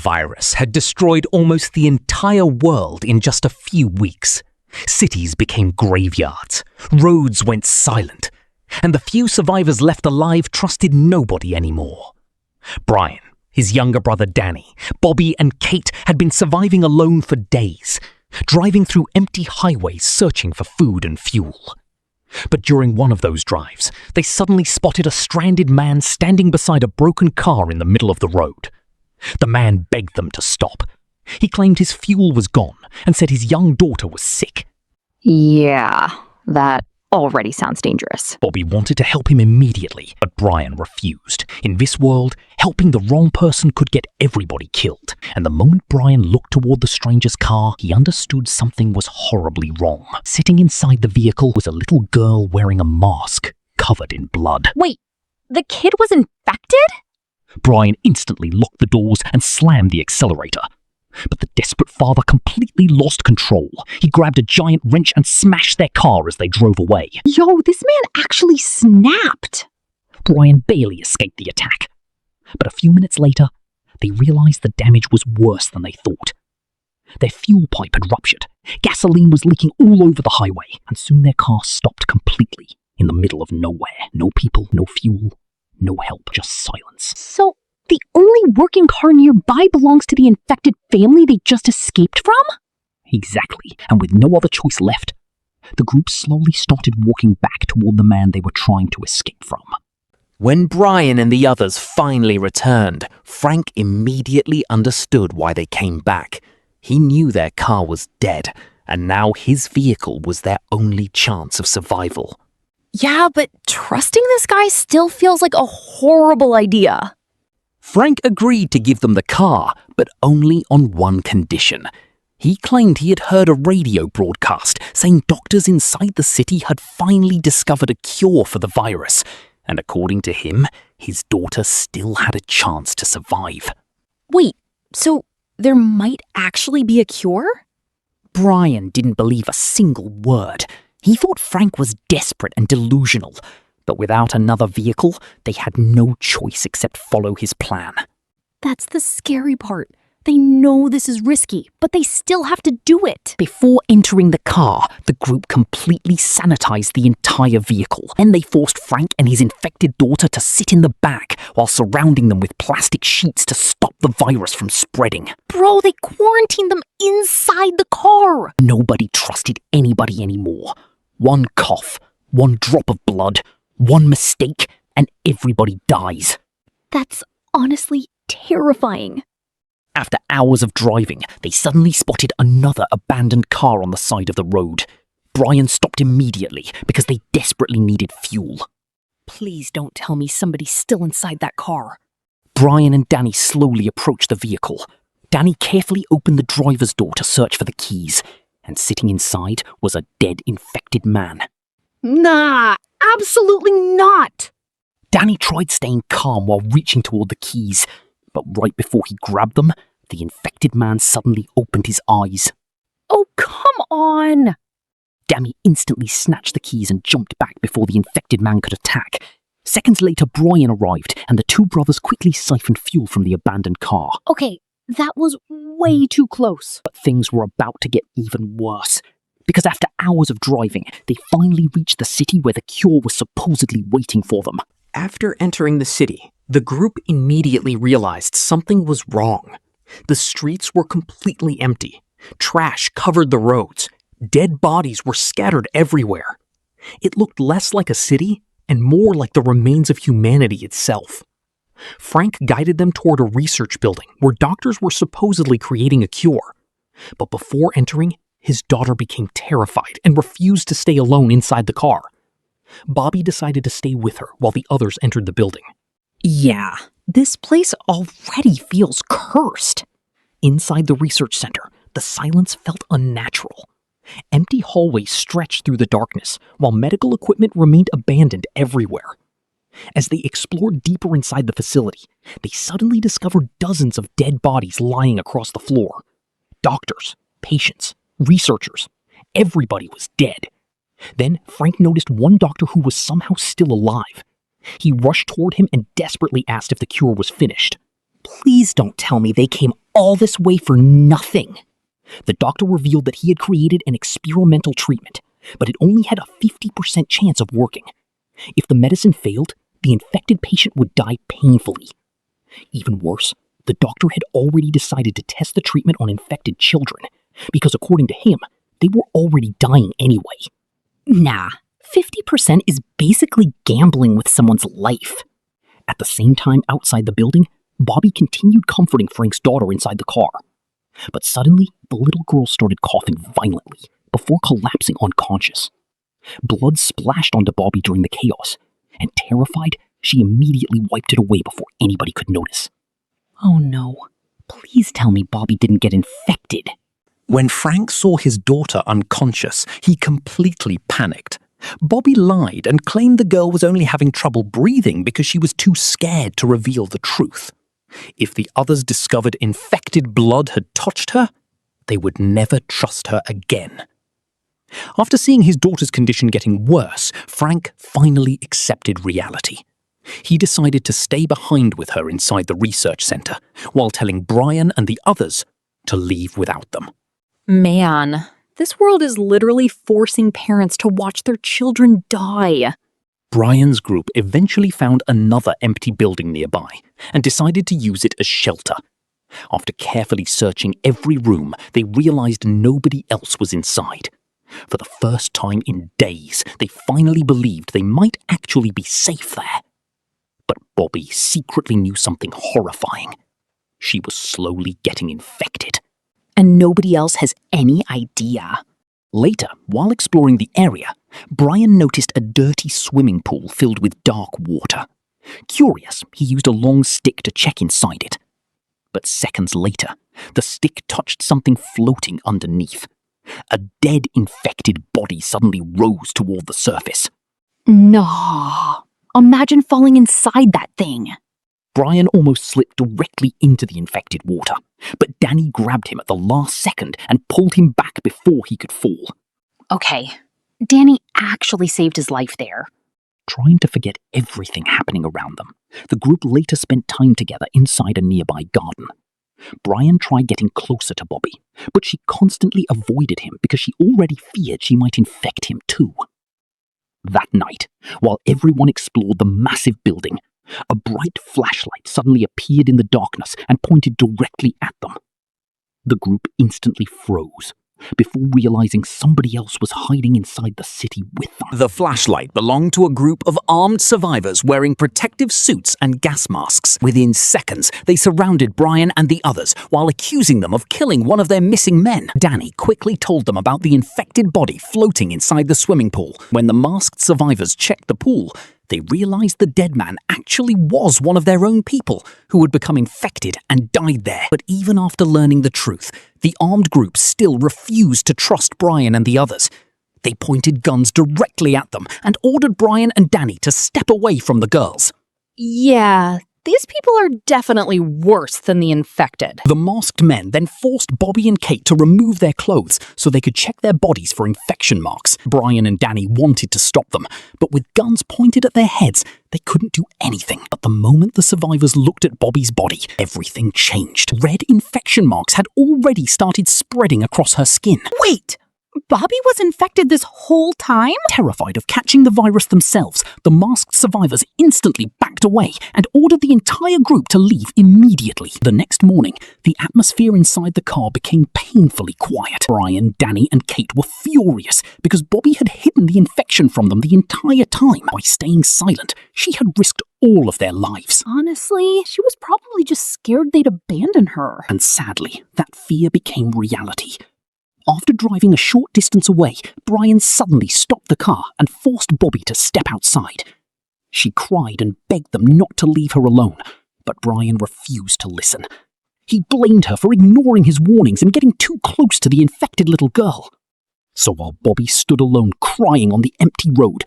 Virus had destroyed almost the entire world in just a few weeks. Cities became graveyards, roads went silent, and the few survivors left alive trusted nobody anymore. Brian, his younger brother Danny, Bobby and Kate had been surviving alone for days, driving through empty highways searching for food and fuel. But during one of those drives, they suddenly spotted a stranded man standing beside a broken car in the middle of the road. The man begged them to stop. He claimed his fuel was gone and said his young daughter was sick. Yeah, that already sounds dangerous. Bobby wanted to help him immediately, but Brian refused. In this world, helping the wrong person could get everybody killed. And the moment Brian looked toward the stranger's car, he understood something was horribly wrong. Sitting inside the vehicle was a little girl wearing a mask, covered in blood. Wait, the kid was infected? Brian instantly locked the doors and slammed the accelerator. But the desperate father completely lost control. He grabbed a giant wrench and smashed their car as they drove away. Yo, this man actually snapped. Brian barely escaped the attack. But a few minutes later, they realized the damage was worse than they thought. Their fuel pipe had ruptured. Gasoline was leaking all over the highway, and soon their car stopped completely in the middle of nowhere. No people, no fuel, no help, just silence. So, the only working car nearby belongs to the infected family they just escaped from? Exactly, and with no other choice left, the group slowly started walking back toward the man they were trying to escape from. When Brian and the others finally returned, Frank immediately understood why they came back. He knew their car was dead, and now his vehicle was their only chance of survival. Yeah, but trusting this guy still feels like a horrible idea. Frank agreed to give them the car, but only on one condition. He claimed he had heard a radio broadcast saying doctors inside the city had finally discovered a cure for the virus, and according to him, his daughter still had a chance to survive. Wait, so there might actually be a cure? Brian didn't believe a single word. He thought Frank was desperate and delusional, but without another vehicle, they had no choice except follow his plan. That's the scary part. They know this is risky, but they still have to do it. Before entering the car, the group completely sanitized the entire vehicle. Then they forced Frank and his infected daughter to sit in the back while surrounding them with plastic sheets to stop the virus from spreading. Bro, they quarantined them inside the car. Nobody trusted anybody anymore. One cough, one drop of blood, one mistake, and everybody dies. That's honestly terrifying. After hours of driving, they suddenly spotted another abandoned car on the side of the road. Brian stopped immediately because they desperately needed fuel. Please don't tell me somebody's still inside that car. Brian and Danny slowly approached the vehicle. Danny carefully opened the driver's door to search for the keys, and sitting inside was a dead infected man. Nah, absolutely not! Danny tried staying calm while reaching toward the keys, but right before he grabbed them, the infected man suddenly opened his eyes. Oh, come on! Danny instantly snatched the keys and jumped back before the infected man could attack. Seconds later, Brian arrived, and the two brothers quickly siphoned fuel from the abandoned car. Okay, that was way too close. But things were about to get even worse, because after hours of driving, they finally reached the city where the cure was supposedly waiting for them. After entering the city, the group immediately realized something was wrong. The streets were completely empty. Trash covered the roads. Dead bodies were scattered everywhere. It looked less like a city and more like the remains of humanity itself. Frank guided them toward a research building where doctors were supposedly creating a cure. But before entering, his daughter became terrified and refused to stay alone inside the car. Bobby decided to stay with her while the others entered the building. Yeah, this place already feels cursed. Inside the research center, the silence felt unnatural. Empty hallways stretched through the darkness, while medical equipment remained abandoned everywhere. As they explored deeper inside the facility, they suddenly discovered dozens of dead bodies lying across the floor. Doctors, patients, researchers, everybody was dead. Then Frank noticed one doctor who was somehow still alive. He rushed toward him and desperately asked if the cure was finished. Please don't tell me they came All this way for nothing. The doctor revealed that he had created an experimental treatment, but it only had a 50% chance of working. If the medicine failed, the infected patient would die painfully. Even worse, the doctor had already decided to test the treatment on infected children, because according to him, they were already dying anyway. Nah, 50% is basically gambling with someone's life. At the same time, outside the building, Bobby continued comforting Frank's daughter inside the car. But suddenly, the little girl started coughing violently before collapsing unconscious. Blood splashed onto Bobby during the chaos, and terrified, she immediately wiped it away before anybody could notice. Oh no, please tell me Bobby didn't get infected. When Frank saw his daughter unconscious, he completely panicked. Bobby lied and claimed the girl was only having trouble breathing because she was too scared to reveal the truth. If the others discovered infected blood had touched her, they would never trust her again. After seeing his daughter's condition getting worse, Frank finally accepted reality. He decided to stay behind with her inside the research center, while telling Brian and the others to leave without them. Man, this world is literally forcing parents to watch their children die. Brian's group eventually found another empty building nearby and decided to use it as shelter. After carefully searching every room, they realized nobody else was inside. For the first time in days, they finally believed they might actually be safe there. But Bobby secretly knew something horrifying. She was slowly getting infected. And nobody else has any idea. Later, while exploring the area, Brian noticed a dirty swimming pool filled with dark water. Curious, he used a long stick to check inside it. But seconds later, the stick touched something floating underneath. A dead, infected body suddenly rose toward the surface. Nah, imagine falling inside that thing. Brian almost slipped directly into the infected water, but Danny grabbed him at the last second and pulled him back before he could fall. Okay, Danny actually saved his life there. Trying to forget everything happening around them, the group later spent time together inside a nearby garden. Brian tried getting closer to Bobby, but she constantly avoided him because she already feared she might infect him too. That night, while everyone explored the massive building, a bright flashlight suddenly appeared in the darkness and pointed directly at them. The group instantly froze, before realizing somebody else was hiding inside the city with them. The flashlight belonged to a group of armed survivors wearing protective suits and gas masks. Within seconds, they surrounded Brian and the others while accusing them of killing one of their missing men. Danny quickly told them about the infected body floating inside the swimming pool. When the masked survivors checked the pool, they realized the dead man actually was one of their own people who had become infected and died there. But even after learning the truth, the armed group still refused to trust Brian and the others. They pointed guns directly at them and ordered Brian and Danny to step away from the girls. Yeah, these people are definitely worse than the infected. The masked men then forced Bobby and Kate to remove their clothes so they could check their bodies for infection marks. Brian and Danny wanted to stop them, but with guns pointed at their heads, they couldn't do anything. But the moment the survivors looked at Bobby's body, everything changed. Red infection marks had already started spreading across her skin. Wait! Bobby was infected this whole time? Terrified of catching the virus themselves, the masked survivors instantly backed away and ordered the entire group to leave immediately. The next morning, the atmosphere inside the car became painfully quiet. Brian, Danny, and Kate were furious because Bobby had hidden the infection from them the entire time. By staying silent, she had risked all of their lives. Honestly, she was probably just scared they'd abandon her. And sadly, that fear became reality. After driving a short distance away, Brian suddenly stopped the car and forced Bobby to step outside. She cried and begged them not to leave her alone, but Brian refused to listen. He blamed her for ignoring his warnings and getting too close to the infected little girl. So while Bobby stood alone crying on the empty road,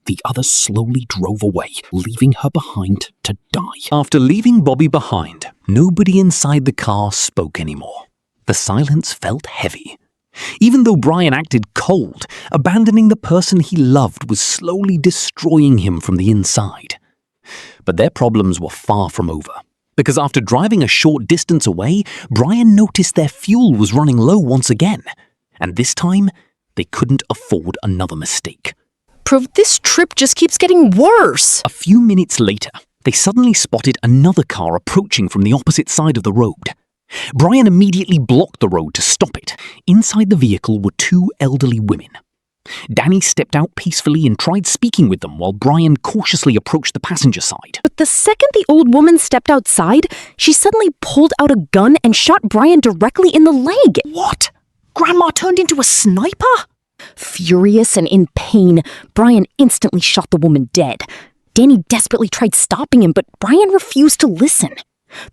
the others slowly drove away, leaving her behind to die. After leaving Bobby behind, nobody inside the car spoke anymore. The silence felt heavy. Even though Brian acted cold, abandoning the person he loved was slowly destroying him from the inside. But their problems were far from over. because after driving a short distance away, Brian noticed their fuel was running low once again. And this time, they couldn't afford another mistake. Prove this trip just keeps getting worse. A few minutes later, they suddenly spotted another car approaching from the opposite side of the road. Brian immediately blocked the road to stop it. Inside the vehicle were two elderly women. Danny stepped out peacefully and tried speaking with them while Brian cautiously approached the passenger side. But the second the old woman stepped outside, she suddenly pulled out a gun and shot Brian directly in the leg. What? Grandma turned into a sniper? Furious and in pain, Brian instantly shot the woman dead. Danny desperately tried stopping him, but Brian refused to listen.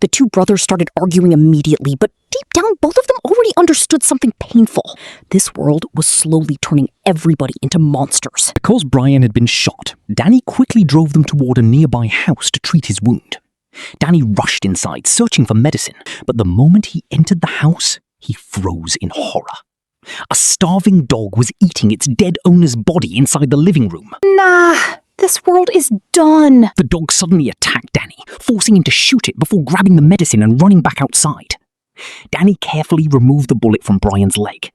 The two brothers started arguing immediately, but deep down, both of them already understood something painful. This world was slowly turning everybody into monsters. Because Brian had been shot, Danny quickly drove them toward a nearby house to treat his wound. Danny rushed inside, searching for medicine, but the moment he entered the house, he froze in horror. A starving dog was eating its dead owner's body inside the living room. Nah, this world is done. The dog suddenly attacked Danny, forcing him to shoot it before grabbing the medicine and running back outside. Danny carefully removed the bullet from Brian's leg.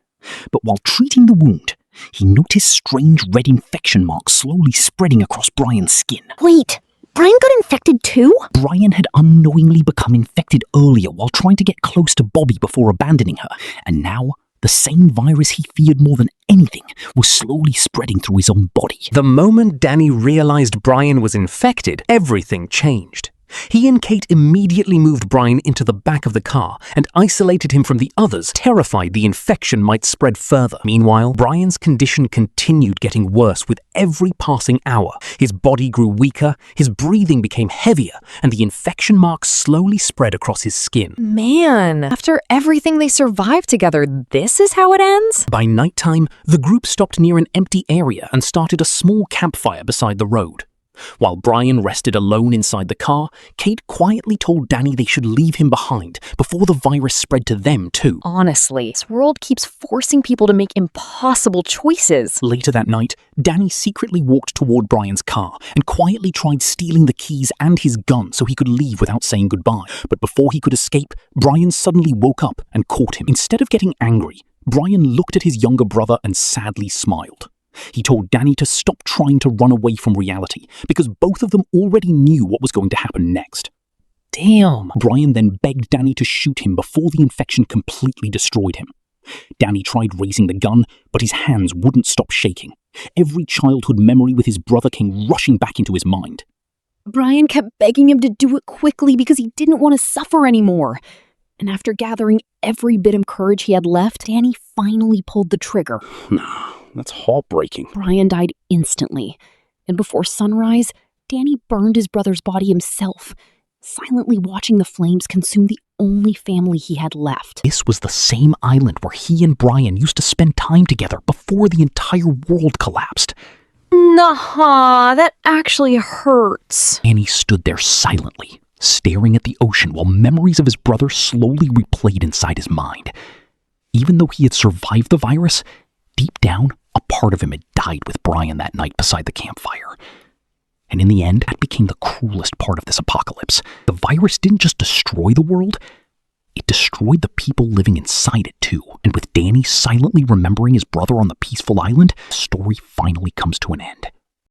But while treating the wound, he noticed strange red infection marks slowly spreading across Brian's skin. Wait, Brian got infected too? Brian had unknowingly become infected earlier while trying to get close to Bobby before abandoning her, and now the same virus he feared more than anything was slowly spreading through his own body. The moment Danny realized Brian was infected, everything changed. He and Kate immediately moved Brian into the back of the car and isolated him from the others, terrified the infection might spread further. Meanwhile, Brian's condition continued getting worse with every passing hour. His body grew weaker, his breathing became heavier, and the infection marks slowly spread across his skin. Man, after everything they survived together, this is how it ends? By nighttime, the group stopped near an empty area and started a small campfire beside the road. While Brian rested alone inside the car, Kate quietly told Danny they should leave him behind before the virus spread to them too. Honestly, this world keeps forcing people to make impossible choices. Later that night, Danny secretly walked toward Brian's car and quietly tried stealing the keys and his gun so he could leave without saying goodbye. But before he could escape, Brian suddenly woke up and caught him. Instead of getting angry, Brian looked at his younger brother and sadly smiled. He told Danny to stop trying to run away from reality because both of them already knew what was going to happen next. Damn! Brian then begged Danny to shoot him before the infection completely destroyed him. Danny tried raising the gun, but his hands wouldn't stop shaking. Every childhood memory with his brother came rushing back into his mind. Brian kept begging him to do it quickly because he didn't want to suffer anymore. And after gathering every bit of courage he had left, Danny finally pulled the trigger. Nah, that's heartbreaking. Brian died instantly, and before sunrise, Danny burned his brother's body himself, silently watching the flames consume the only family he had left. This was the same island where he and Brian used to spend time together before the entire world collapsed. Nah, that actually hurts. Danny stood there silently, staring at the ocean while memories of his brother slowly replayed inside his mind. Even though he had survived the virus, deep down, a part of him had died with Brian that night beside the campfire. And in the end, that became the cruelest part of this apocalypse. The virus didn't just destroy the world, it destroyed the people living inside it too. And with Danny silently remembering his brother on the peaceful island, the story finally comes to an end.